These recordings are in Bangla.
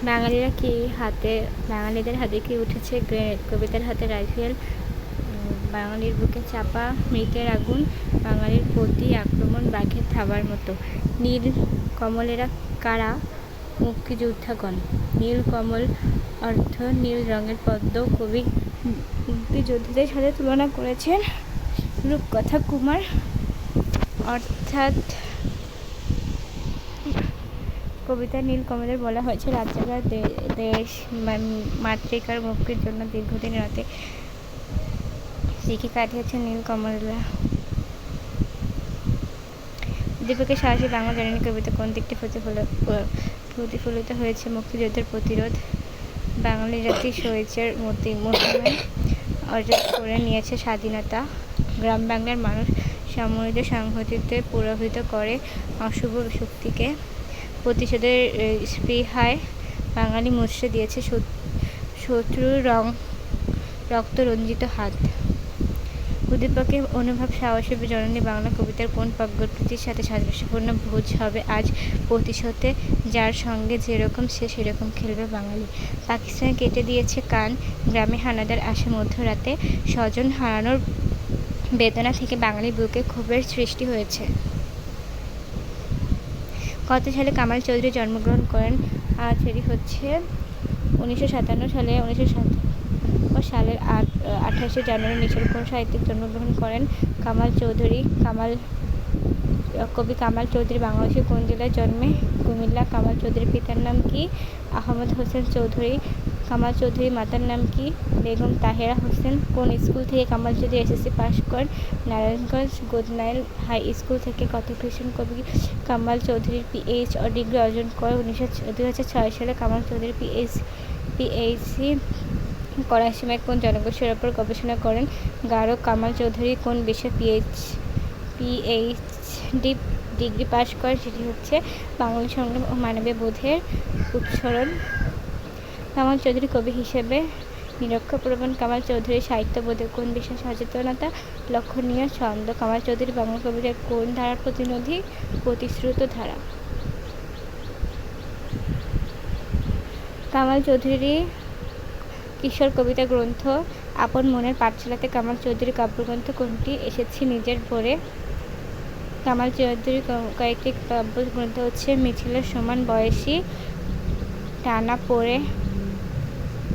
বাঙালিদের হাতে কি উঠেছে গ্রেনেড, কবিতার হাতে রাইফেল, বাঙালির বুকে চাপা মৃতের আগুন, বাঙালির প্রতি আক্রমণ বাঘের থাবার মতো। নীল কমলেরা কারা? মুক্তিযোদ্ধাগণ। নীল কমল অর্থ নীল রঙের পদ্ম। কবি মুক্তিযোদ্ধাদের সাথে তুলনা করেছেন রূপকথা কুমার, অর্থাৎ কবিতা নীল কমলের বলা হয়েছে রাজ্জাকার দেশ মাতৃকার মুক্তির জন্য দীর্ঘদিন রাতে শিখে কাটিয়েছেন নীল কমলরা। উদ্দীপকের সাহসী বাংলা জননী কবিতা কোন দিকটি প্রতিফলিত হয়েছে? মুক্তিযুদ্ধের প্রতিরোধ। বাঙালি জাতি শহীদের মহিমায় অর্জন করে নিয়েছে স্বাধীনতা। গ্রাম বাংলার মানুষ সামরিক সংহতিতে প্রভাবিত করে অশুভ শক্তিকে। প্রতিশোধের স্পৃহায় বাঙালি মুচড়ে দিয়েছে শত্রুর রক্ত রঞ্জিত হাত। উদ্দীপকের অনুভব সাহসী জননী বাংলা কবিতার কোন প্রকৃতির সাথে সাদৃশ্যপূর্ণ? ভোজ হবে আজ প্রতিশোধে, যার সঙ্গে যেরকম সে সেরকম খেলবে বাঙালি। পাকিস্তান কেটে দিয়েছে কান, গ্রামে হানাদার আসে মধ্যরাতে। স্বজন হারানোর বেদনা থেকে বাঙালির বুকে ক্ষোভের সৃষ্টি হয়েছে। কত সালে কামাল চৌধুরী জন্মগ্রহণ করেন? সেটি হচ্ছে 1957 সালে। 1957 সালের 28শে জানুয়ারি নিচের কোন সাহিত্যিক জন্মগ্রহণ করেন? কামাল চৌধুরী। কবি কামাল চৌধুরী বাংলাদেশের কোন জেলায় জন্মে? কুমিল্লা। কামাল চৌধুরীর পিতার নাম কি? আহমদ হোসেন চৌধুরী। কামাল চৌধুরীর মাতার নাম কি? বেগম তাহেরা হোসেন। কোন স্কুল থেকে কামাল চৌধুরী এসএসসি পাশ করেন? নারায়ণগঞ্জ গোদনাইল হাই স্কুল থেকে। কত খ্রিস্টান কবি কামাল চৌধুরী ডিগ্রি অর্জন করেন? 2006 সালে। কামাল চৌধুরী পিএইচডি করার সময় কোন জনগোষ্ঠীর ওপর গবেষণা করেন? গারো। কামাল চৌধুরী কোন বিষয়ে পিএইচডি ডিগ্রি পাশ করেন? সেটি হচ্ছে বাঙালি সংগ্রাম ও মানবীয় বোধের উচ্চারণ। কামাল চৌধুরী কবি হিসেবে নিরক্ষরপ্রবণ। কামাল চৌধুরীর সাহিত্যবোধে কোন বিষয়ে সচেতনতা লক্ষণীয়? ছন্দ। কামাল চৌধুরী বাংলা কবিতার কোন ধারার প্রতিনিধি? প্রতিশ্রুত ধারা। কামাল চৌধুরী কিশোর কবিতা গ্রন্থ আপন মনের পাঠশালাতে কামাল চৌধুরীর কাব্যগ্রন্থ কোনটি? এসেছি নিজের ভোরে। কামাল চৌধুরীর কয়েকটি কাব্যগ্রন্থ হচ্ছে মিছিলের সমান বয়সী,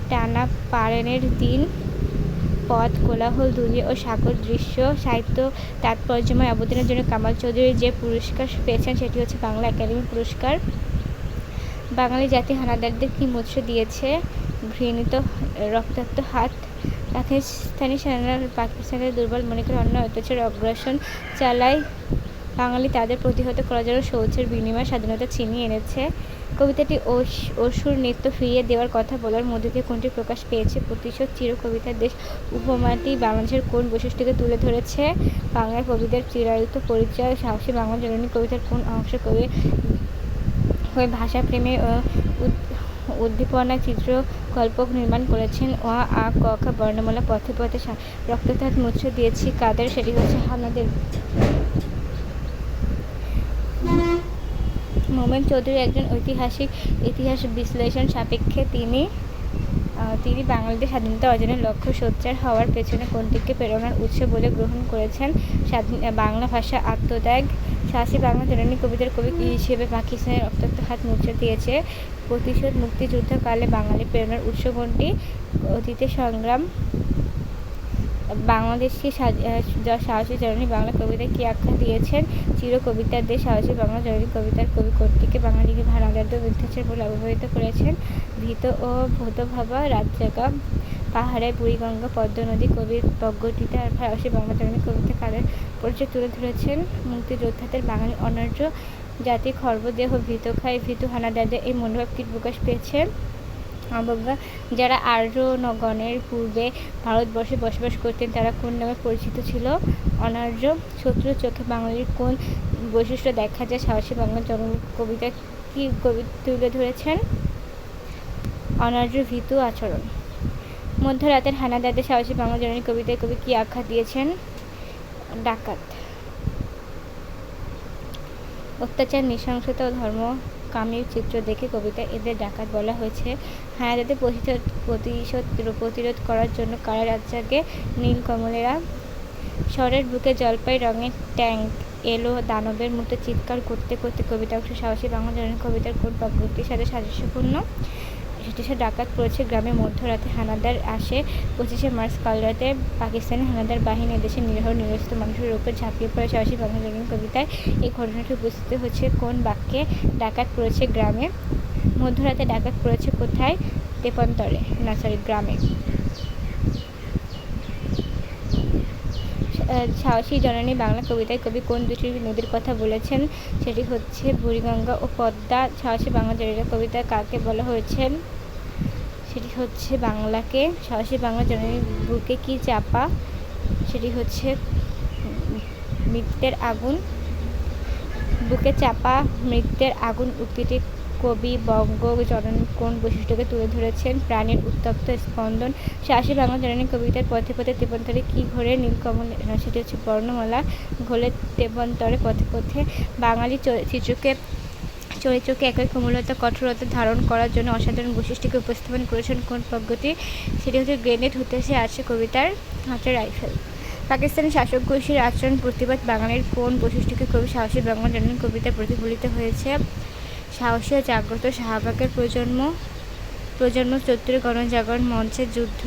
টানা পারেনের দিন, পথ, কোলাহল, দুলি ও সাগর দৃশ্য। সাহিত্য তাৎপর্যময় অবদানের জন্য কামাল চৌধুরী যে পুরস্কার পেয়েছেন সেটি হচ্ছে বাংলা একাডেমি পুরস্কার। বাঙালি জাতি হানাদারদের কি মুচড়ে দিয়েছে? ঘৃণিত রক্তাক্ত হাত। পাকিস্তানি সেনারা পাকিস্তানের দুর্বল মনে করে অন্য অত্যাচার অগ্রাসন চালায়। বাঙালি তাদের প্রতিহত করার জন্য শৌর্যের বিনিময়ে স্বাধীনতা ছিনিয়ে এনেছে। কবিতাটি অসুর নৃত্য ফিরিয়ে দেওয়ার কথা বলার মধ্য দিয়ে কোনটি প্রকাশ পেয়েছে? প্রতিশোধ। চির কবিতার দেশ উপমাটি বাংলাদেশের কোন বৈশিষ্ট্যকে তুলে ধরেছে? বাংলার কবিদের চিরায়ত পরিচয়। সাহসী বাংলা জননী কবিতার কোন অংশ কবি হয়ে ভাষা প্রেমে উদ্দীপনা চিত্রকল্প নির্মাণ করেছেন? অ আ ক খ বর্ণমালা পথে পথে রক্তপাত মুচড়ে দিয়েছি কাদের? সেটি হচ্ছে হানাদের। মোমেন চৌধুরী একজন ইতিহাস বিশ্লেষণ সাপেক্ষে তিনি বাঙালিদের স্বাধীনতা অর্জনের লক্ষ্য সোচ্চার হওয়ার পেছনে কোনটিকে প্রেরণার উৎস বলে গ্রহণ করেছেন? বাংলা ভাষা আত্মত্যাগ। সাহসী বাংলা জননী কবিতার কবি হিসেবে পাকিস্তানের রক্তাক্ত হাত মুচড়ে দিয়েছে প্রতিশোধ। মুক্তিযুদ্ধকালে বাঙালির প্রেরণার উৎস কোনটি? অতীতে সংগ্রাম। বাংলাদেশকে সাহসী জননী বাংলা কবিতায় কি আখ্যা দিয়েছেন? চির কবিতার দেশ। সাহসী বাংলা জননী কবিতার কবি কোনটিকে বাঙালিকে হানাদারদের অত্যাচার বলে অবহিত করেছেন? ভীত ও ভূতভাবা রাজ্জাকা। পাহাড়ে বুড়িগঙ্গা পদ্মা নদী। কবির প্রজ্ঞটিতে আর সাহসী বাংলা জননী কবিতা কাদের পরিচয় তুলে ধরেছেন? মুক্তিযোদ্ধাদের। বাঙালি অনার্য জাতি খর্বদেহ, ভীত খায়, ভীতু হানাদারদের এই মনোভাব কি প্রকাশ পেয়েছে? অবজ্ঞা। যারা আর্যগণের পূর্বে ভারতবর্ষে বসবাস করতেন তারা কোন নামে পরিচিত ছিল? অনার্য। শত্রুর চোখে বাঙালির কোন বৈশিষ্ট্য দেখা যায়? সাহসী বাংলা জননী কবিতা কি কবি তুলে ধরেছেন? অনার্য ভীতু আচরণ। মধ্যরাতের হানাদারদের সাহসী বাংলা জননী কবিতায় কবি কি আখ্যা দিয়েছেন? ডাকাত। অত্যাচার, নৃশংসতা ও ধর্ম কামির চিত্র দেখে কবিতা এদের ডাকাত বলা হয়েছে। হানাদারদের প্রতিরোধ করার জন্য কারা রাত জাগে? নীলকমলেরা। শহরের বুকে জলপাই রঙের ট্যাঙ্ক এলো দানবের মতো চিৎকার করতে করতে কবিতা অংশ সাহসী বাংলা জননী কবিতার কোন পদ্ধতির সাথে সাদৃশ্যপূর্ণ? সেটি ডাকাত পড়েছে গ্রামে মধ্যরাতে হানাদার আসে। 25শে মার্চ কালরাতে পাকিস্তানি হানাদার বাহিনী এদেশের নিরীহ নিরস্ত্র মানুষের উপর ঝাঁপিয়ে পড়ে সাহসী বাংলা জননী কবিতায় এই ঘটনাটি উপস্থিত হচ্ছে কোন বাক্যে? ডাকাত পড়েছে গ্রামে। মধ্যরাতে ডাকাত পড়েছে কোথায়? তেপান্তরে গ্রামে। সাহসী জননী বাংলা কবিতায় কবি কোন দুটি নদীর কথা বলেছেন? সেটি হচ্ছে বুড়িগঙ্গা ও পদ্মা। সাহসী বাংলা জননী কবিতা কাকে বলা হয়েছে? সেটি হচ্ছে বাংলাকে। সাহসী বাংলা জননীর বুকে কি চাপা? সেটি হচ্ছে মৃত্যের আগুন। বুকে চাপা মৃত্যের আগুন উক্তিটি কবি বঙ্গজননীর কোন বৈশিষ্ট্যকে তুলে ধরেছেন? প্রাণীর উত্তপ্ত স্পন্দন। সাহসী বাংলা জননী কবিতার পথে পথে তেপান্তরে কি ঘোরে? নীলকমল। সেটি হচ্ছে বর্ণমালা ঘোলে তেপান্তরে পথে পথে। বাঙালি চরিত্রকে একই কোমলতা কঠোরতা ধারণ করার জন্য অসাধারণ বৈশিষ্ট্যকে উপস্থাপন করেছেন কোন পদ্ধতি? সেটি হচ্ছে গ্রেনেড হতেছে আছে কবিতার হাতে রাইফেল। পাকিস্তানি শাসক গোষ্ঠীর আচরণ প্রতিবাদ বাঙালির কোন বৈশিষ্ট্যকে কবি সাহসী বাংলা জননী কবিতায় প্রতিফলিত হয়েছে? সাহসী ও জাগ্রত শাহবাগের প্রজন্ম ৭৪ গণজাগরণ মঞ্চে যুদ্ধ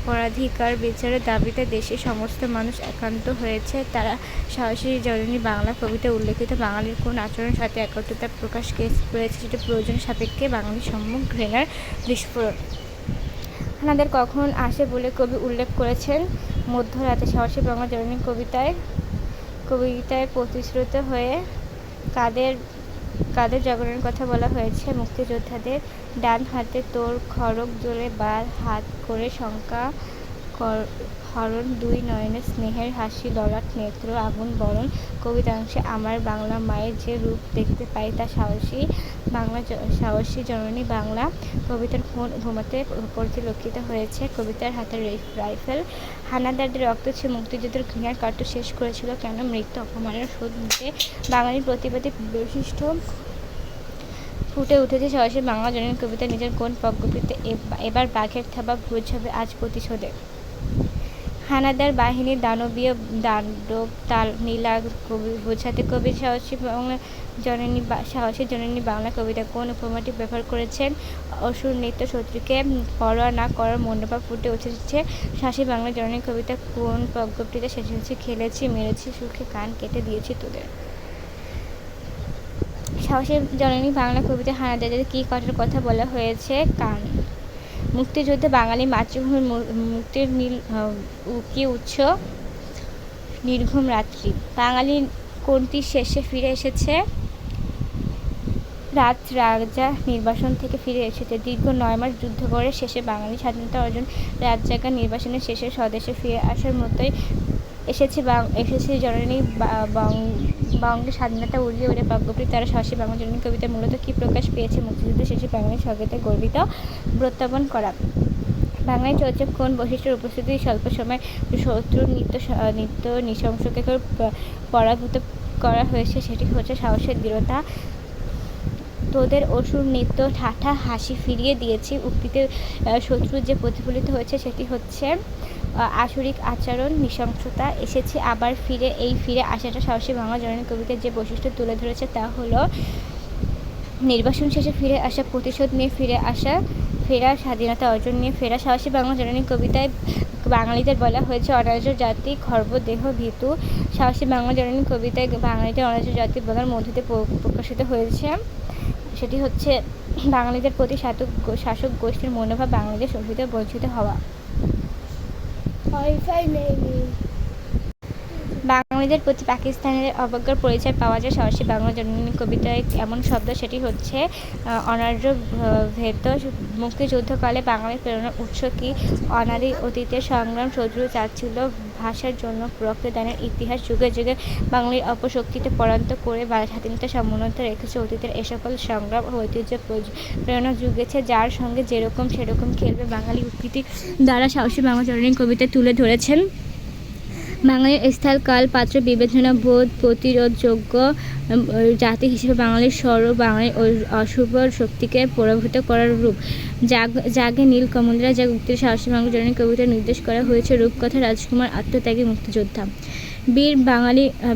পরাধিকার বিচারের দাবিতে দেশের সমস্ত মানুষ একান্ত হয়েছে। তারা সাহসী জননী বাংলা কবিতায় উল্লেখিত বাঙালির কোন আচরণের সাথে একত্রতা প্রকাশ করেছে? সেটা প্রয়োজন সাপেক্ষে বাঙালির সম্মুখ ঘৃণার বিস্ফোরণ। হানাদার কখন আসে বলে কবি উল্লেখ করেছেন? মধ্যরাতে। সাহসী বাংলা জননী কবিতায় প্রতিশ্রুত হয়ে কাদের জাগরণের কথা বলা হয়েছে? মুক্তিযোদ্ধাদের। ডান হাতে তোর খড়গ জ্বলে বার হাত করে শঙ্কা হরণ দুই নয়নে স্নেহের হাসি ললাট নেত্র আগুন বরণ। কবিতাংশে আমার বাংলা মায়ের যে রূপ দেখতে পাই তা সাহসী জননী বাংলা কবিতার কোন উপমাতে পরিলক্ষিত হয়েছে? কবিতার হাতের রাইফেল। হানাদারদের রক্ত ছে মুক্তিযুদ্ধের ঘৃণার কার্য শেষ করেছিল কেন? মৃত্যু অপমানের শোধ নিতে। বাঙালির প্রতিবাদী বৈশিষ্ট্য ফুটে উঠেছে সাহসী বাংলা জননী কবিতা নিজের কোন পদ্ধতিতে? এবার বাঘের থাবা ভোজ হবে আজ প্রতিশোধে। হানাদার বাহিনীর দানবীয় তাণ্ডব নীলা বোঝাতে কবি সাহসী জননী বাংলা কবিতা কোন উপমাটি ব্যবহার করেছেন? অসুর নৃত্য শত্রুকে পরোয়া না করার মনোভাব ফুটে উঠেছে সাহসী বাংলা জননী কবিতা কোন পদ্ধতিতে? শেষ হচ্ছে খেলেছি মেরেছি সুখে কান কেটে দিয়েছি তোদের। সাহসী জননী বাংলা কবিতায় হানাদারদের কি করার কথা বলা হয়েছে? কান। মুক্তিযুদ্ধে বাঙালি মাতৃভূমির মুক্তির কি উৎস? নির্ঘুম রাত্রি। বাঙালি কোনটি শেষে ফিরে এসেছে? রাজা নির্বাসন থেকে ফিরে এসেছে। দীর্ঘ ৯ মাস যুদ্ধ করে শেষে বাঙালি স্বাধীনতা অর্জন রাজা নির্বাসনের শেষে স্বদেশে ফিরে আসার মতোই এসেছে জননী বঙ্গের স্বাধীনতা উড়িয়ে ওড়ে পদ্ধতি। তারা সাহসী বাংলা জননী কবিতা মূলত কি প্রকাশ পেয়েছে? মুক্তিযুদ্ধ শেষে বাঙালির স্বর্গতে গর্বিত প্রত্যাবন করা। বাংলায় চলছে কোন বৈশিষ্ট্যের উপস্থিতি স্বল্প সময় শত্রুর নিত্য নৃশংসকে পরাভূত করা হয়েছে? সেটি হচ্ছে সাহসের দৃঢ়তা। তোদের অসুর নৃত্য ঠাঠা হাসি ফিরিয়ে দিয়েছি উক্তিতে শত্রুর যে প্রতিফলিত হয়েছে সেটি হচ্ছে আসরিক আচরণ নৃশংসতা। এসেছে আবার ফিরে। এই ফিরে আসাটা সাহসী বাংলা জননী কবিতার যে বৈশিষ্ট্য তুলে ধরেছে তা হলো নির্বাসন শেষে ফিরে আসা, প্রতিশোধ নিয়ে ফিরে আসা, ফেরা, স্বাধীনতা অর্জন নিয়ে ফেরা। সাহসী বাংলা জননী কবিতায় বাঙালিদের বলা হয়েছে অনার্য জাতি খর্বদেহ ভীতু। সাহসী বাংলা জননী কবিতায় বাঙালিদের অনার্য জাতি বলার মধ্যে প্রকাশিত হয়েছে সেটি হচ্ছে বাঙালিদের প্রতি শাসক গোষ্ঠীর মনোভাব, বাঙালিদের শোষিত বঞ্চিত হওয়া। বাঙালিদের প্রতি পাকিস্তানের অবজ্ঞার পরিচয় পাওয়া যায় সাহসী বাংলা জননী কবিতায় এমন শব্দ সেটি হচ্ছে অনার্য ভেত। মুক্তিযুদ্ধকালে বাঙালির প্রেরণার উৎস কি? অনাদি অতীতের সংগ্রাম। শত্রু চাচ্ছিল ভাষার জন্য রক্তদানের ইতিহাস। যুগে যুগে বাঙালির অপশক্তিতে পরান্ত করে স্বাধীনতা সমুন্নত রেখেছে অতীতের এ সকল সংগ্রাম ও ঐতিহ্য প্রেরণা যুগেছে যার সঙ্গে যেরকম সেরকম খেলবে বাঙালি উক্তি দ্বারা সাহসী বাংলা জননী কবিতা তুলে ধরেছেন বাঙালির স্থল কাল পাত্র বিবেচনা বোধ প্রতিরোধযোগ্য জাতি হিসেবে বাঙালির স্বরূপ বাঙালির অশুভ শক্তিকে পরাভূত করার রূপ। জাগে নীল কমলরা যা উক্তির সাহসী বাংলা জননী কবিতা নির্দেশ করা হয়েছে রূপকথা রাজকুমার আত্মত্যাগী মুক্তিযোদ্ধা।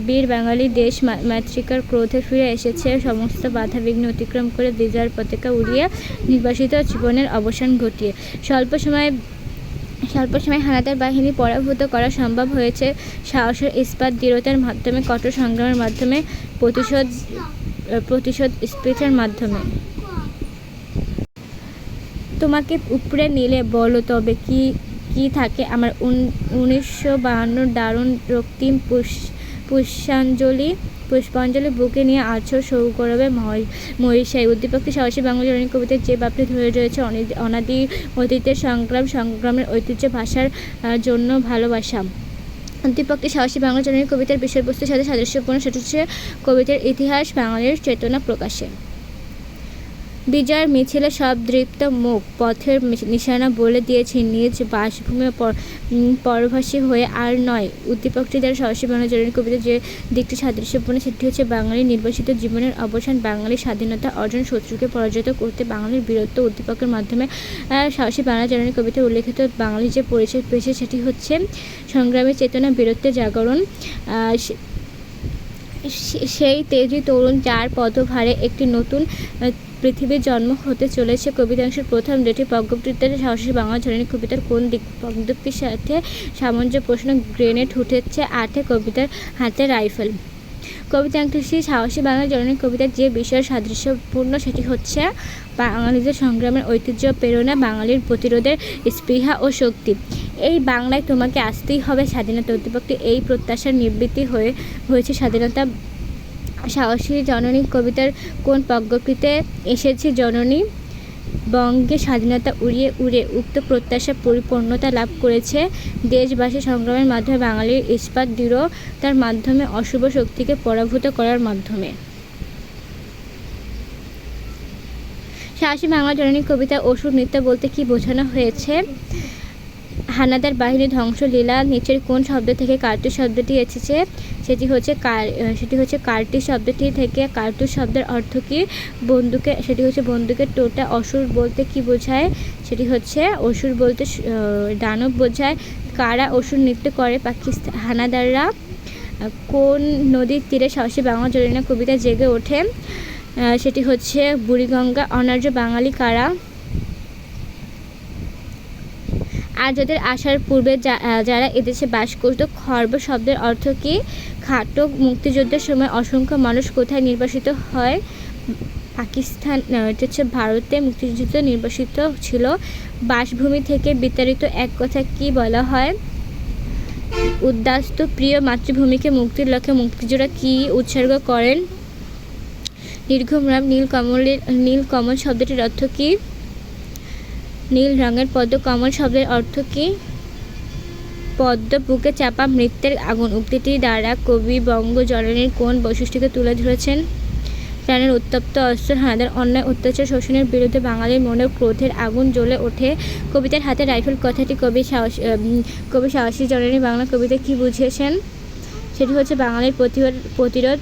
বীর বাঙালি দেশ মাতৃকার ক্রোধে ফিরে এসেছে, সমস্ত বাধা বিঘ্ন অতিক্রম করে বিজয়ের পতাকা উড়িয়ে নির্বাসিত জীবনের অবসান ঘটিয়ে স্বল্প সময় হানাদার বাহিনী পরাভূত করা সম্ভব হয়েছে সাহসের ইস্পাত দৃঢ়তার মাধ্যমে, কঠোর সংগ্রামের মাধ্যমে, প্রতিশোধ স্পৃহার মাধ্যমে। তোমাকে উপড়ে নিলে বলো তবে কি থাকে আমার 1952 দারুণ রক্তিম পুষ্পাঞ্জলি বুকে নিয়ে আছো সৌগরবে মহিষাই। উদ্দীপকটি সাহসী বাংলা জননী কবিতার যে বাপটি ধরে রয়েছে অনাদি অতীতের সংগ্রামের ঐতিহ্য, ভাষার জন্য ভালোবাসা। উদ্দীপকটি সাহসী বাংলা জননী কবিতার বিষয়বস্তুর সাথে সাদৃশ্যপূর্ণ, সেটা হচ্ছে কবিতার ইতিহাস, বাঙালির চেতনা প্রকাশে। বিজয়ের মিছিলে সব দৃপ্ত মুখ পথের নিশানা বলে দিয়েছে, নিজ বাসভূমি পরভাষী হয়ে আর নয়। উদ্দীপকটি দ্বারা সাহসী বাংলা জননী কবিতার যে দিকটি সাদৃশ্যপূর্ণ সেটি হচ্ছে বাঙালির নির্বাসিত জীবনের অবসান, বাঙালির স্বাধীনতা অর্জন, শত্রুকে পরাজিত করতে বাঙালির বীরত্ব। উদ্দীপকের মাধ্যমে সাহসী বাংলা জননী কবিতার উল্লেখিত বাঙালির যে পরিচয় পেয়েছে সেটি হচ্ছে সংগ্রামী চেতনা, বীরত্বের জাগরণ। সেই তেজি তরুণ যার পদভারে একটি নতুন পৃথিবীর জন্ম হতে চলেছে। কবিতাংশের প্রথম দুটি পদ্যটিতে সাহসী বাংলা জননী কবিতার কোন পদ্যটির সাথে সামঞ্জস্যপূর্ণ গ্রেনেড উঠেছে? 8 কবিতার হাতে রাইফেল। কবিতাংশটি সাহসী বাংলা জননী কবিতার যে বিষয়ের সাদৃশ্যপূর্ণ সেটি হচ্ছে বাঙালিদের সংগ্রামের ঐতিহ্য, প্রেরণা, বাঙালির প্রতিরোধের স্পৃহা ও শক্তি। এই বাংলায় তোমাকে আসতেই হবে স্বাধীনতা। উদ্দীপকটি এই প্রত্যাশার নিবৃত্তি হয়েছে স্বাধীনতা। সাহসী জননী কবিতার কোন পদ্যটিতে এসেছে জননী বঙ্গে স্বাধীনতা উড়িয়ে উড়ে উক্ত প্রত্যাশা পরিপূর্ণতা লাভ করেছে দেশবাসী সংগ্রামের মাধ্যমে, বাঙালির ইস্পাত দৃঢ়তার মাধ্যমে, অশুভ শক্তিকে পরাভূত করার মাধ্যমে। সাহসী বাংলা জননী কবিতা অসুর নৃত্য বলতে কি বোঝানো হয়েছে? হানাদার বাহিনী ধ্বংস লীলা নিচের কোন শব্দ থেকে কার্তুজ শব্দটি এসেছে? সেটি হচ্ছে কার্টি শব্দটি থেকে। কার্তুজ শব্দের অর্থ কি? বন্দুকের টোটা। অসুর বলতে কি বোঝায়? সেটি হচ্ছে অসুর বলতে দানব বোঝায়। কারা অসুর নৃত্য করে? হানাদাররা। কোন নদীর তীরে সাহসী বাংলা জননী কবিতা জেগে ওঠে? সেটি হচ্ছে বুড়িগঙ্গা। অনার্য বাঙালি কারা? আর্যদের আসার পূর্বে যারা এদেশে বাস করত। খর্ব শব্দের অর্থ কি? খাটো। মুক্তিযুদ্ধের সময় অসংখ্য মানুষ কোথায় নির্বাসিত হয়? পাকিস্তান, এটা হচ্ছে ভারতে মুক্তিযুদ্ধ নির্বাসিত ছিল। বাসভূমি থেকে বিতাড়িত এক কথা কি বলা হয়? উদ্বাস্তু। প্রিয় মাতৃভূমিকে মুক্তির লক্ষ্যে মুক্তিযোদ্ধা কি উৎসর্গ করেন? দীর্ঘম্রাম। নীল কমল শব্দটির অর্থ কি? নীল রঙের পদ্ম। কমল শব্দের অর্থ কি? পদ্ম। বুকে চাপা মৃত্যের আগুন উক্তিটি দ্বারা কবি বঙ্গজননীর কোন বৈশিষ্ট্যকে তুলে ধরেছেন? প্রাণের উত্তপ্ত অস্ত্র। হানাদার অন্যায় অত্যাচার শোষণের বিরুদ্ধে বাঙালির মনে ক্রোধের আগুন জ্বলে ওঠে। কবিতার হাতে রাইফেল কথাটি কবি সাহসী জননী বাংলা কবিতায় কি বুঝিয়েছেন? সেটি হচ্ছে বাঙালির প্রতিরোধ।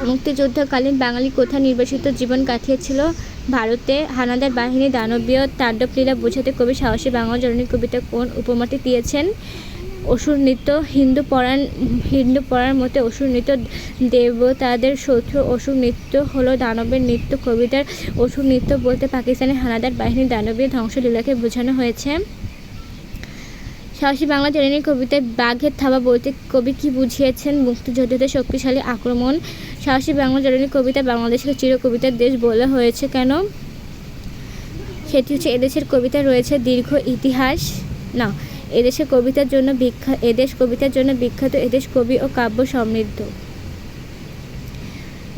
মুক্তিযুদ্ধকালীন বাঙালি কোথায় নির্বাসিত জীবন কাটিয়েছিল? ভারতে। হানাদার বাহিনী দানবীয় তাণ্ডবলীলা বোঝাতে কবি সাহসী বাংলা জননী কবিতা কোন উপমাটি দিয়েছেন? অসুর নৃত্য। হিন্দু পড়ার মতে অসুর নৃত্য দেবতাদের শত্রু। অসুর নৃত্য হলো দানবের নৃত্য। কবিতার অসুর নৃত্য বলতে পাকিস্তানের হানাদার বাহিনীর দানবীয় ধ্বংসলীলাকে বোঝানো হয়েছে। সাহসী বাংলা জননী কবিতায় বাঘের থাবা বলতে কবি কি বুঝিয়েছেন? মুক্তিযোদ্ধাদের শক্তিশালী আক্রমণ। সাহসী বাংলা জননী কবিতা বাংলাদেশকে চির কবিতার দেশ বলা হয়েছে কেন? সেটি হচ্ছে এদেশের কবিতা রয়েছে দীর্ঘ ইতিহাস। না, এদেশ কবিতার জন্য বিখ্যাত। এদেশ কবি ও কাব্য সমৃদ্ধ।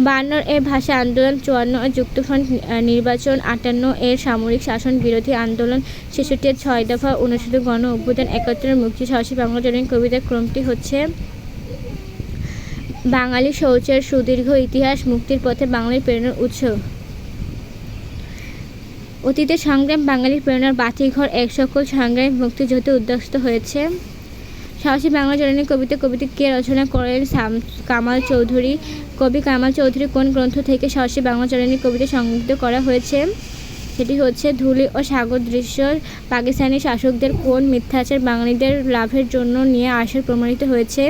52 এর ভাষা আন্দোলন, 54 এর যুক্তফ্রন্ট নির্বাচন, 58 এর সামরিক শাসন বিরোধী আন্দোলন, 66 এর 6 দফা, 69 গণ অভ্যুত্থান, 71 মুক্তি। সাহসী বাংলা জননী কবিতার ক্রমটি হচ্ছে বাঙালি শৌচের সুদীর্ঘ ইতিহাস, মুক্তির পথে বাঙালির প্রেরণার উৎস। অতীতের সংগ্রাম বাঙালির প্রেরণার বাতিঘর, এক সকল সংগ্রামী মুক্তিযুদ্ধে উদ্যস্ত হয়েছে। সাহসী বাংলা জননী কবিতা কে রচনা করেন? কামাল চৌধুরী। কবি কামাল চৌধুরী কোন গ্রন্থ থেকে সাহসী বাংলা জননী কবিতা সংগৃহীত করা হয়েছে? সেটি হচ্ছে ধুলি ও সাগর দৃশ্য। পাকিস্তানি শাসকদের কোন মিথ্যাচার বাঙালিদের লাভের জন্য নিয়ে আসার প্রমাণিত হয়েছে?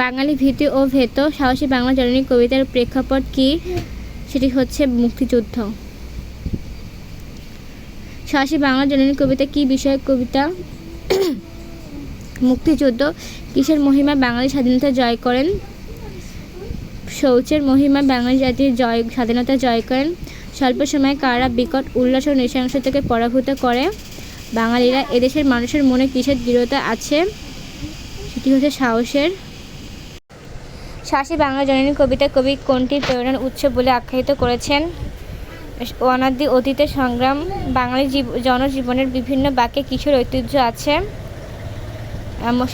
বাঙালি ভীতি ও ভেত। সাহসী বাংলা জননী কবিতার প্রেক্ষাপট কী? সেটি হচ্ছে মুক্তিযুদ্ধ। সাহসী বাংলা জননী কবিতা কী বিষয়ক কবিতা? মুক্তিযুদ্ধ। কিসের মহিমা বাঙালি স্বাধীনতা জয় করেন? শৌচের মহিমা বাঙালি জাতির স্বাধীনতা জয় করেন। স্বল্প সময়ে কারা বিকট উল্লাস ও নৃশংসতাকে পরাভূত করে? বাঙালিরা। এদেশের মানুষের মনে কিসের দৃঢ়তা আছে? সেটি হচ্ছে সাহসের। সাহসী বাংলা জননী কবিতা কবি কোনটির প্রেরণার উৎস বলে আখ্যায়িত করেছেন? অনাদি অতীতের সংগ্রাম। বাঙালি জনজীবনের বিভিন্ন বাক্যে কিশোর ঐতিহ্য আছে?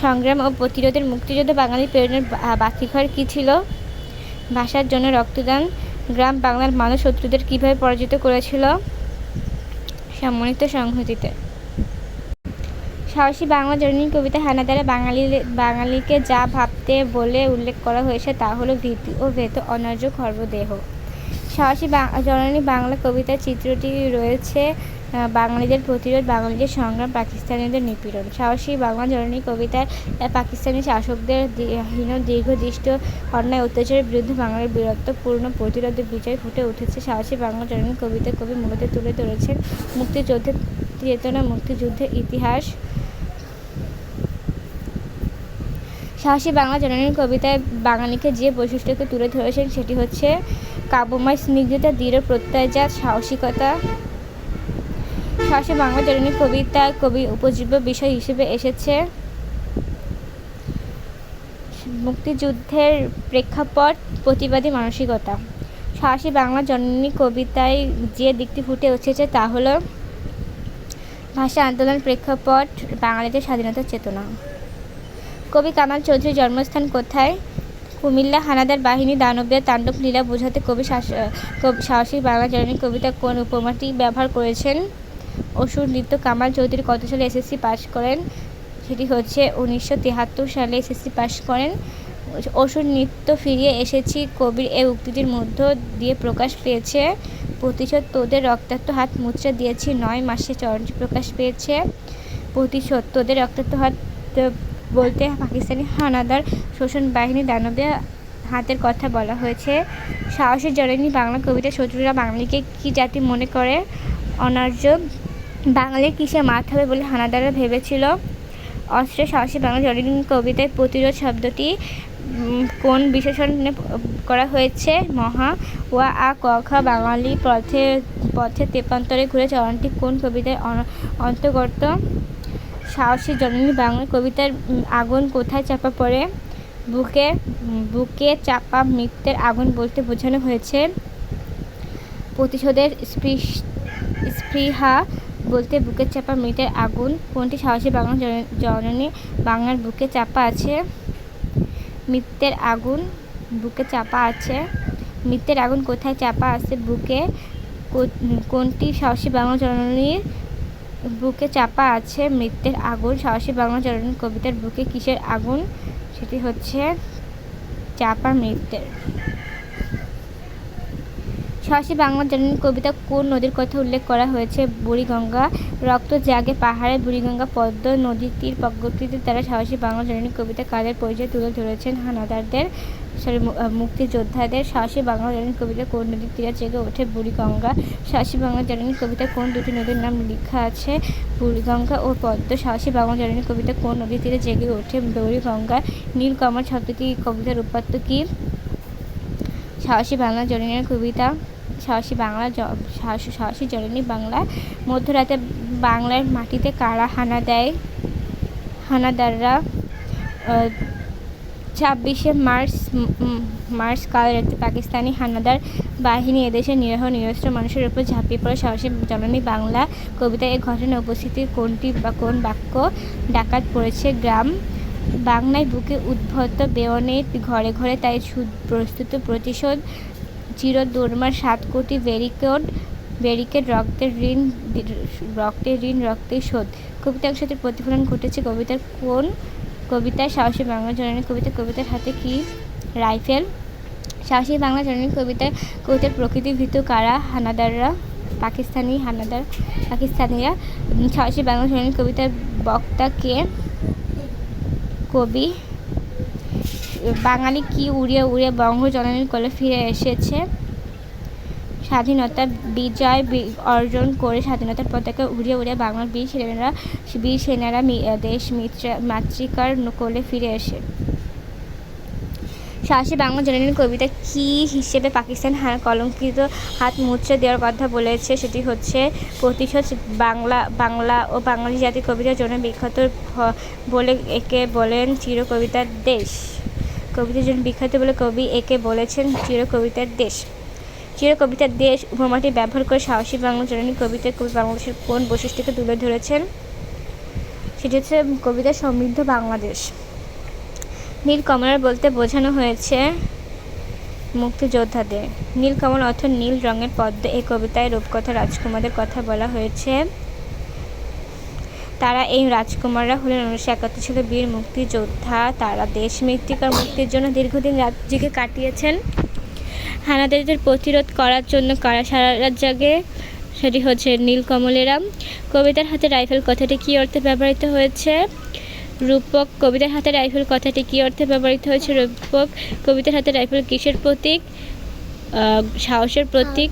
সংগ্রাম ও প্রতিরোধের। মুক্তিযুদ্ধ বাঙালি প্রেরণার বাতিঘর কী ছিল? ভাষার জন্য রক্তদান। গ্রাম বাংলার মানুষ শত্রুদের কীভাবে পরাজিত করেছিল? সম্মানিত সংহতিতে। সাহসী বাংলা জননী কবিতা হানাদারে বাঙালিকে যা ভাবতে বলে উল্লেখ করা হয়েছে তা হলো ভীতি ও ভেত, অনার্য খর্বদেহ। সাহসী জননী বাংলা কবিতার চিত্রটি রয়েছে বাঙালিদের প্রতিরোধ, বাঙালিদের সংগ্রাম, পাকিস্তানিদের নিপীড়ন। সাহসী বাংলা জননী কবিতায় পাকিস্তানি শাসকদের দীর্ঘদৃষ্ট অন্যায় অত্যাচারের বিরুদ্ধে বাঙালির বীরত্বপূর্ণ প্রতিরোধের বিজয় ফুটে উঠেছে। সাহসী বাংলা জননী কবিতা কবি মূলত তুলে ধরেছেন মুক্তিযুদ্ধের চেতনা, মুক্তিযুদ্ধের ইতিহাস। সাহসী বাংলা জননী কবিতায় বাঙালিকে যে বৈশিষ্ট্যকে তুলে ধরেছেন সেটি হচ্ছে কাব্যময় স্নিগ্ধতা, দৃঢ় প্রত্যয়জাত সাহসিকতা। সাহসী বাংলা জননী কবিতা কবি উপজীব্য বিষয় হিসেবে এসেছে মুক্তিযুদ্ধের প্রেক্ষাপট, প্রতিবাদী মানসিকতা। সাহসী বাংলা জননী কবিতায় যে দিকটি ফুটে উঠেছে তা হলো ভাষা আন্দোলন, প্রেক্ষাপট, বাঙালিদের স্বাধীনতার চেতনা। কবি কামাল চৌধুরীর জন্মস্থান কোথায়? কুমিল্লা। হানাদার বাহিনী দানবীয় তাণ্ডব লীলা বোঝাতে কবি সাহসী বাংলা জননী কবিতা কোন উপমাটি ব্যবহার করেছেন? অসুর নৃত্য। কামাল চৌধুরী কত সালে এসএসসি পাস করেন? সেটি হচ্ছে 1973 সালে এসএসসি পাস করেন। অসুর নৃত্য ফিরিয়ে এসেছি কবির এই উক্তিটির মধ্য দিয়ে প্রকাশ পেয়েছে প্রতিশোধ, তোদের রক্তাক্ত হাত মুচড়ে দিয়েছি 9 মাসে চরণটি প্রকাশ পেয়েছে প্রতিশোধ, তোদের রক্তাক্ত হাত বলতে পাকিস্তানি হানাদার শোষণ বাহিনী দানবীয় হাতের কথা বলা হয়েছে। সাহসী জননী বাংলা কবিতা শত্রুরা বাঙালিকে কী জাতি মনে করে? অনার্য। বাঙালির কিসে মাত হবে বলে হানাদাররা ভেবেছিল? অস্ত্রে। সাহসী বাংলা জননী কবিতায় প্রতিরোধ শব্দটি কোন বিশেষণে করা হয়েছে? মহা। ওয়া আ ক খ। বাঙালি পথে তেপান্তরে ঘুরে চরণটি কোন কবিতায় অন্তর্গত? সাহসী জননী বাংলা কবিতার আগুন কোথায় চাপা পড়ে? বুকে চাপা মৃত্যের আগুন বলতে বোঝানো হয়েছে প্রতিশোধের স্পৃহা বলতে বুকে চাপা মৃতের আগুন। কোনটি সাহসী বাংলা জননী বাংলার বুকে চাপা আছে? মৃত্যের আগুন বুকে চাপা আছে। মৃত্যের আগুন কোথায় চাপা আছে? বুকে। কোনটি সাহসী বাংলা জননীর বুকে চাপা আছে মৃত্যের আগুন? সাহসী বাংলা জননী কবিতার বুকে কিসের আগুন? সেটি হচ্ছে চাপা মৃত্যের। সাহসী বাংলা জননী কবিতা কোন নদীর কথা উল্লেখ করা হয়েছে? বুড়িগঙ্গা। রক্ত জাগে পাহাড়ে বুড়িগঙ্গা পদ্ম নদীর তীর প্রকৃতির দ্বারা সাহসী বাংলা জননী কবিতা কাদের পরিচয় তুলে ধরেছেন? হানাদারদের, মুক্তিযোদ্ধাদের। সাহসী বাংলা জননী কবিতা কোন নদীর তীরে জেগে ওঠে? বুড়িগঙ্গা। সাহসী বাংলা জননী কবিতা কোন দুটি নদীর নাম লেখা আছে? বুড়িগঙ্গা ও পদ্ম। সাহসী বাংলা জননী কবিতা কোন নদীর তীরে জেগে ওঠে? বুড়িগঙ্গা। নীলকমল শব্দটি কবিতার উৎপত্তি কী? সাহসী বাংলা জননীর কবিতা সাহসী জননী বাংলা। মধ্যরাতে বাংলার মাটিতে কারা হানা দেয়? হানাদাররা। 26শে মার্চ কাল রাতে পাকিস্তানি হানাদার বাহিনী এদেশের নিরীহ নিরস্ত্র মানুষের উপর ঝাঁপিয়ে পড়ে। সাহসী জননী বাংলা কবিতায় এই ঘটনায় উপস্থিতির কোনটি বা কোন বাক্য? ডাকাত পড়েছে গ্রাম। বাংলায় বুকে উদ্ভূত বেয়নেট, ঘরে ঘরে তাই প্রস্তুত প্রতিশোধ, চির দোরমার 7 কোটি ব্যারিকেড, ব্যারিকেড, রক্তের ঋণ রক্তেই শোধ। কবিতা একসাথে প্রতিফলন ঘটেছে কবিতায় সাহসী বাংলা জননী কবিতার হাতে কি? রাইফেল। সাহসী বাংলা জননী কবিতার প্রকৃতি ভীতু কারা? পাকিস্তানিরা। সাহসী বাংলা জননী কবিতার বক্তা কে? কবি। বাঙালি কি উড়িয়ে বঙ্গজননীর কোলে ফিরে এসেছে? স্বাধীনতা। বিজয় অর্জন করে স্বাধীনতার পতাকা উড়িয়ে বাংলার বীর সেনারা দেশ মাতৃকার কোলে ফিরে এসে। সাহসী বাংলা জননীর কবিতা কি হিসেবে পাকিস্তান কলঙ্কিত হাত মুছে দেওয়ার কথা বলেছে? সেটি হচ্ছে প্রতিশোধ। বাংলা ও বাঙালি জাতির কবিতার জন্য বিখ্যাত বলে একে বলেন চিরকবিতার দেশ। কবিতার জন্য বিখ্যাত বলে কবি একে বলেছেন চিরকবিতার দেশ। চিরকবিতার দেশ উপমাটি ব্যবহার করে সাহসী বাংলা জননী কবিতায় কবি বাংলাদেশের কোন বৈশিষ্ট্যকে তুলে ধরেছেন? সেটি হচ্ছে কবিতার সমৃদ্ধ বাংলাদেশ। নীলকমল বলতে বোঝানো হয়েছে মুক্তিযোদ্ধাদের। নীলকমল অর্থ নীল রঙের পদ্ম। এই কবিতায় রূপকথা রাজকুমারদের কথা বলা হয়েছে। এই রাজকুমাররা হলেন 1971 সালে বীর মুক্তিযোদ্ধা। তারা দেশ মুক্তির জন্য দীর্ঘদিন রাত জেগে কাটিয়েছেন। হানাদারদের প্রতিরোধ করার জন্য কারা সারা রাত জাগে? সেটি হচ্ছে নীলকমলেরা। কবিতার হাতে রাইফেল কথাটি কী অর্থে ব্যবহৃত হয়েছে? রূপক। কবিতার হাতে রাইফেল কথাটি কী অর্থে ব্যবহৃত হয়েছে? রূপক। কবিতার হাতে রাইফেল কিসের প্রতীক? সাহসের প্রতীক।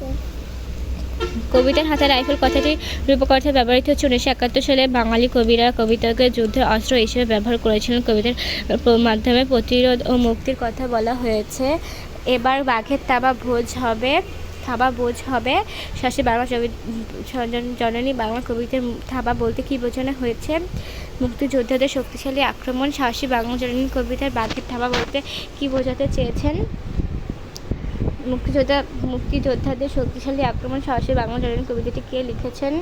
কবিতার হাতে রাইফেল কথাটি রূপক অর্থে ব্যবহৃত হচ্ছে। 1971 সালে বাঙালি কবিরা কবিতাকে যুদ্ধের অস্ত্র হিসেবে ব্যবহার করেছিলেন। কবিতার মাধ্যমে প্রতিরোধ ও মুক্তির কথা বলা হয়েছে। এবার বাঘের থাবা ভোজ হবে। সাহসী বাংলা জননী বাংলা কবিতার থাবা বলতে কি বোঝানো হয়েছে? মুক্তিযোদ্ধাদের শক্তিশালী আক্রমণ। সাহসী বাংলা জননী কবিতার বাঘের থাবা বলতে কি বোঝাতে চেয়েছেন? মুক্তিযোদ্ধাদের শক্তিশালী আক্রমণ। সাহসী বাংলা জননী কবিতাটি কে লিখেছেন?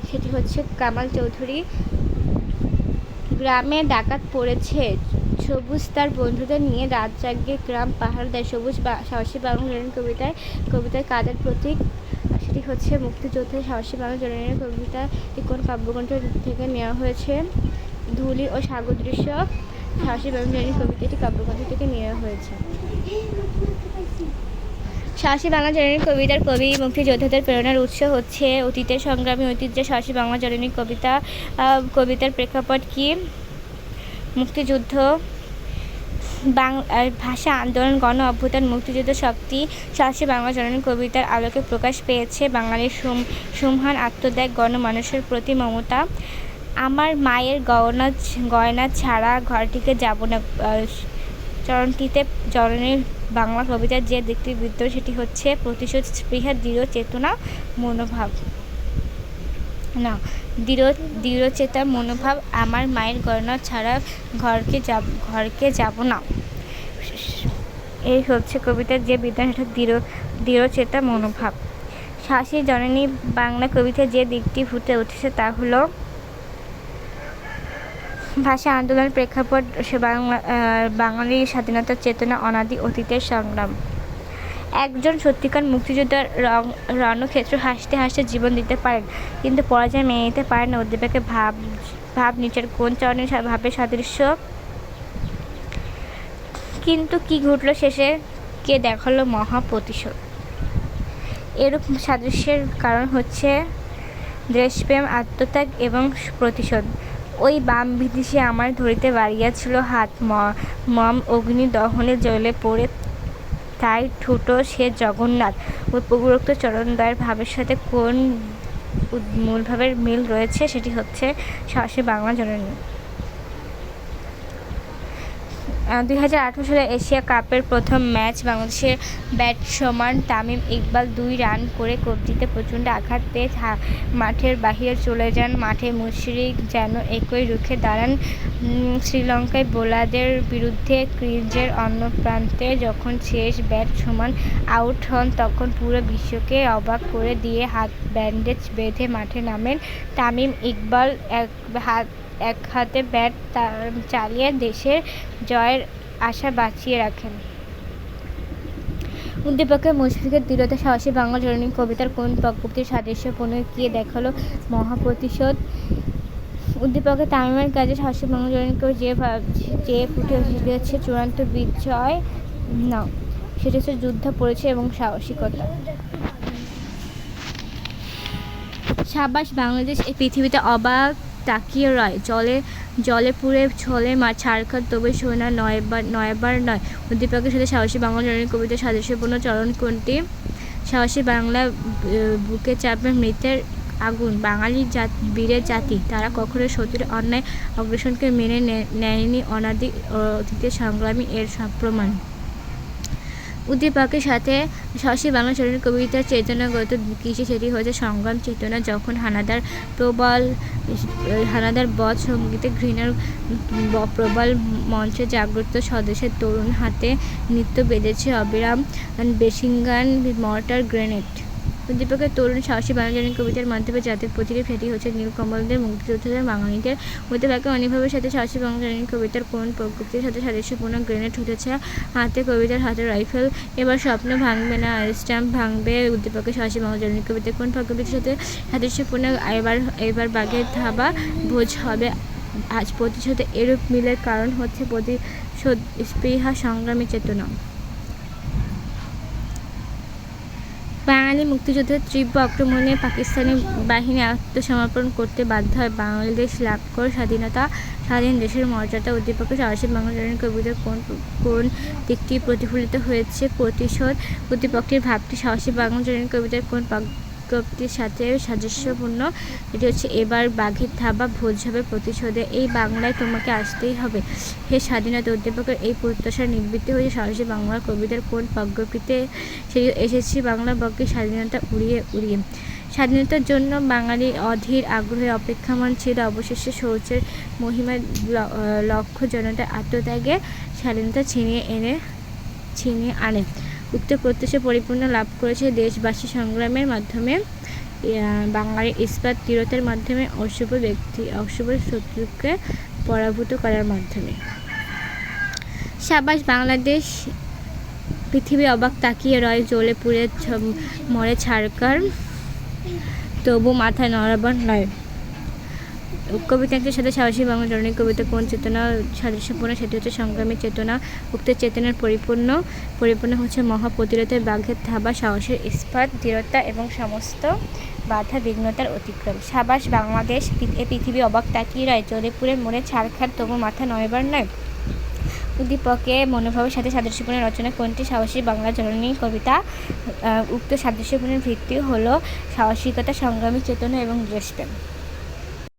সেটি হচ্ছে কামাল চৌধুরী। গ্রামে ডাকাত পড়েছে, সবুজ তার বন্ধুদের নিয়ে রাত জাগিয়ে গ্রাম পাহারা দেয়। সবুজ সাহসী বাংলা জননী কবিতায় কাদের প্রতীক? সেটি হচ্ছে মুক্তিযোদ্ধা। সাহসী বাংলা জননীর কবিতাটি কোন কাব্যগ্রন্থ থেকে নেওয়া হয়েছে? ধুলি ও সাগর দৃশ্য। সাহসী বাংলা জননী কবিতাটি কাব্যগ্রন্থ থেকে নেওয়া হয়েছে। সাহসী বাংলা জননী কবিতার কবি মুক্তিযোদ্ধাদের প্রেরণার উৎস হচ্ছে অতীতের সংগ্রামী ঐতিহ্য। সাহসী বাংলা জননী কবিতার প্রেক্ষাপট কি? মুক্তিযুদ্ধ। ভাষা আন্দোলন, গণ অভ্যুত্থান, মুক্তিযুদ্ধ শক্তি। সাহসী বাংলা জননী কবিতার আলোকে প্রকাশ পেয়েছে বাঙালির সুমহান আত্মত্যাগ, গণমানুষের প্রতি মমতা। আমার মায়ের গয়না ছাড়া ঘরটিতে যাব না চরণটিতে জননীর বাংলা কবিতার যে দিকটি বিদ্যমান সেটি হচ্ছে প্রতিশোধ, স্পৃহা, দৃঢ় চেতা মনোভাব। আমার মায়ের গয়না ছাড়া ঘরকে যাব না, এই হচ্ছে কবিতার যে বিদ্যমান সেটা দৃঢ় চেতা মনোভাব। সাহসী জননী বাংলা কবিতার যে দিকটি ফুটে উঠেছে তা হলো ভাষা আন্দোলনের প্রেক্ষাপট, বাঙালির স্বাধীনতার চেতনা, অনাদি অতীতের সংগ্রাম। একজন সত্যিকার মুক্তিযোদ্ধা রণক্ষেত্র হাসতে হাসতে জীবন দিতে পারেন, কিন্তু পরাজয় মেনে নিতে পারেন না। উদ্দীপকে ভাব নিচের কোন চরণের ভাবের সাদৃশ্য? কিন্তু কি ঘটল শেষে? কে দেখালো মহা প্রতিশোধ? এরূপ সাদৃশ্যের কারণ হচ্ছে দেশপ্রেম, আত্মত্যাগ এবং প্রতিশোধ। ওই বাম বিদেশি আমার ধরিতে বাড়িয়াছিল হাত, মম অগ্নি দহনে জ্বলে পড়ে তাই ঠুটো সে জগন্নাথ। উপরোক্ত চরণদ্বয়ের ভাবের সাথে কোন মূল ভাবের মিল রয়েছে? সেটি হচ্ছে সাহসী বাংলা জননী। 2018 সালে এশিয়া কাপের প্রথম ম্যাচ বাংলাদেশের ব্যাটসম্যান তামিম ইকবাল 2 রান করে কবজিতে প্রচণ্ড আঘাত পেয়ে মাঠের বাহিরে চলে যান। মাঠে মুশফিক যেন একই রুখে দাঁড়ান। শ্রীলঙ্কায় বোলারদের বিরুদ্ধে ক্রিজের অন্য প্রান্তে যখন শেষ ব্যাটসম্যান আউট হন তখন পুরো বিশ্বকে অবাক করে দিয়ে হাত ব্যান্ডেজ বেঁধে মাঠে নামেন তামিম ইকবাল। এক হাতে ব্যাট চালিয়ে দেশের জয়ের আশা বাঁচিয়ে রাখেন। উদ্দীপকের মুশফিকের দৃঢ়তা সাহসী বাংলা জননী কবিতার কোন প্রকৃতির সাদৃশ্যপূর্ণ গিয়ে দেখালো মহাপ্রতিশোধ। উদ্দীপকের তামিমের কাজে সাহসী বাংলা জননীকেও যে ফুটে উঠেছে চূড়ান্ত বিজয় না, সেটা হচ্ছে যুদ্ধ পড়েছে এবং সাহসিকতা। সাবাস বাংলাদেশ এই পৃথিবীতে অবাক তাকিয়ে রয়, জলে পুড়ে ছলে ছারখার তবে সোনা নয়বার নয়। উদ্দীপকের সাথে সাহসী বাংলা জননীর কবিতার সাদৃশ্যপূর্ণ চরণ কোনটি? সাহসী বাংলা বুকে চাপে মৃতের আগুন। বাঙালি বীরের জাতি, তারা কখনো শত্রুর অন্যায় অগ্রাসনকে মেনে নেয়নি, অতীতের সংগ্রামী এর প্রমাণ। উদ্দীপকের সাথে সাহসী বাংলা জননীর কবিতার চেতনাগত কিসে? সেটি হয়েছে সংগ্রাম চেতনা। যখন হানাদার বধ সঙ্গীতে ঘৃণার প্রবল মঞ্চে জাগ্রত স্বদেশের তরুণ হাতে নৃত্য বেঁধেছে অবিরাম মেশিনগান, মর্টার, গ্রেনেড। উদ্দীপকের তরুণ সাহসী বাংলা জননী কবিতার মাধ্যমে জাতির প্রতিটি সেটি হচ্ছে নীলকমলদের, মুক্তিযোদ্ধাদের, বাঙালিদের। উদ্দীপকের অনুভবের সাথে সাহসী বাংলা জননী কবিতার কোন প্রকৃতির সাথে সাদৃশ্যপূর্ণ? গ্রেনেড উঠেছে হাতে, কবিতার হাতে রাইফেল। এবার স্বপ্ন ভাঙবে না, স্ট্যাম্প ভাঙবে। উদ্দীপকের সাহসী বাংলা জননী কবিতার কোন প্রকৃতির সাথে সাদৃশ্যপূর্ণ? এবার বাঘের থাবা ভোজ হবে আজ প্রতিশোধে। এরূপ মিলের কারণ হচ্ছে প্রতিশোধ স্পৃহা, সংগ্রামী চেতনা। বাঙালি মুক্তিযুদ্ধের তীব্র আক্রমণে পাকিস্তানি বাহিনী আত্মসমর্পণ করতে বাধ্য হয়। বাংলাদেশ লাভ করে স্বাধীনতা, স্বাধীন দেশের মর্যাদা। উদ্দীপকের সাহসী বাংলা জননীর কবিতার কোন দিকটি প্রতিফলিত হয়েছে? প্রতিশোধ। উদ্দীপকটির ভাবটি সাহসী বাংলা জননীর কবিতার কোন প্রকৃতির সাথে সাদৃশ্যপূর্ণ? এটি হচ্ছে এবার বাঘের থাবা ভোজ হবে প্রতিশোধে, এই বাংলায় তোমাকে আসতেই হবে হে স্বাধীনতা। উদ্দীপকের এই প্রত্যাশার নিবৃত্তি হয়েছে সাহসী বাংলা কবিতার কোন প্রকৃতিতে? সেই এসেছি বাংলা বর্গে স্বাধীনতা উড়িয়ে উড়িয়ে। স্বাধীনতার জন্য বাঙালি অধীর আগ্রহে অপেক্ষামান ছিল, অবশেষে শৌর্যের মহিমায় লক্ষ্য জনতার আত্মত্যাগে স্বাধীনতা ছিনিয়ে আনে। উক্ত প্রত্যাশা পরিপূর্ণ লাভ করেছে দেশবাসী সংগ্রামের মাধ্যমে, বাঙালির ইস্পাত দৃঢ়তার মাধ্যমে, অশুভ শত্রুকে পরাভূত করার মাধ্যমে। সাবাস বাংলাদেশ পৃথিবী অবাক তাকিয়ে রয়, জ্বলে পুড়ে মরে ছারখার তবু মাথা নড়াবার নয়। কবিতাটির সাথে সাহসী বাংলা জননী কবিতা কোন চেতনা সাদৃশ্যপূর্ণ? সেটি হচ্ছে সংগ্রামী চেতনা। উক্ত চেতনার পরিপূর্ণ হচ্ছে মহাপ্রতিরোধের বাঘের থাবা, সাহসের ইস্পাত দৃঢ়তা এবং সমস্ত বাধা বিঘ্নতার অতিক্রম। সাবাস বাংলাদেশ এ পৃথিবী অবাক তাকিয়ে রয়, জ্বলে পুড়ে মরে ছারখার তবু মাথা নড়াবার নয়। উদ্দীপকে মনোভাবের সাথে সাদৃশ্যপূর্ণ রচনা কোনটি? সাহসী বাংলা জননী কবিতা। উক্ত সাদৃশ্যপূর্ণের ভিত্তি হলো সাহসিকতা, সংগ্রামী চেতনা এবং দেশপ্রেম।